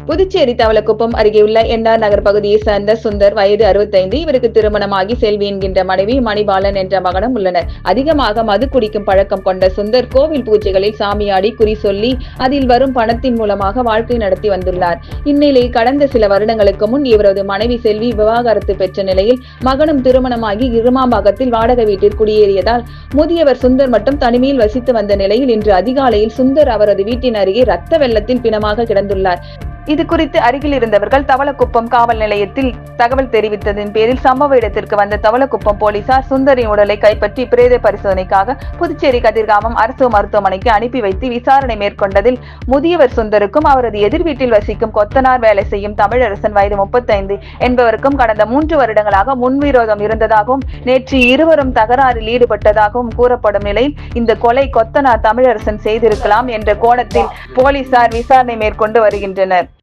புதுச்சேரி தவளக்குப்பம் அருகே உள்ள என்ஆர் நகர் பகுதியை சேர்ந்த சுந்தர், வயது 65. இவருக்கு திருமணமாகி செல்வி என்கின்ற மனைவி, மணிபாலன் என்ற மகனும் உள்ளனர். அதிகமாக மது குடிக்கும் பழக்கம் கொண்ட சுந்தர் கோவில் பூஜைகளில் சாமியாடி குறி சொல்லி அதில் வரும் பணத்தின் மூலமாக வாழ்க்கை நடத்தி வந்துள்ளார். இந்நிலையில் கடந்த சில வருடங்களுக்கு முன் இவரது மனைவி செல்வி விவாகரத்து பெற்ற நிலையில் மகனும் திருமணமாகி இருமாம்பாக்கத்தில் வாடகை வீட்டில் குடியேறியதால் முதியவர் சுந்தர் மட்டும் தனிமையில் வசித்து வந்த நிலையில் இன்று அதிகாலையில் சுந்தர் அவரது வீட்டின் அருகே ரத்த வெள்ளத்தில் பிணமாக கிடந்துள்ளார். இது குறித்து அருகில் இருந்தவர்கள் தவளக்குப்பம் காவல் நிலையத்தில் தகவல் தெரிவித்ததின் பேரில் சம்பவ இடத்திற்கு வந்த தவளக்குப்பம் போலீசார் சுந்தரின் உடலை கைப்பற்றி பிரேத பரிசோதனைக்காக புதுச்சேரி கதிர்காமம் அரசு மருத்துவமனைக்கு அனுப்பி வைத்து விசாரணை மேற்கொண்டதில் முதியவர் சுந்தருக்கும் அவரது எதிர் வீட்டில் வசிக்கும் கொத்தனார் வேலை செய்யும் தமிழரசன், வயது 35 என்பவருக்கும் கடந்த 3 வருடங்களாக முன்விரோதம் இருந்ததாகவும் நேற்று இருவரும் தகராறில் ஈடுபட்டதாகவும் கூறப்படும் நிலையில் இந்த கொலை கொத்தனார் தமிழரசன் செய்திருக்கலாம் என்ற கோணத்தில் போலீசார் விசாரணை மேற்கொண்டு வருகின்றனர்.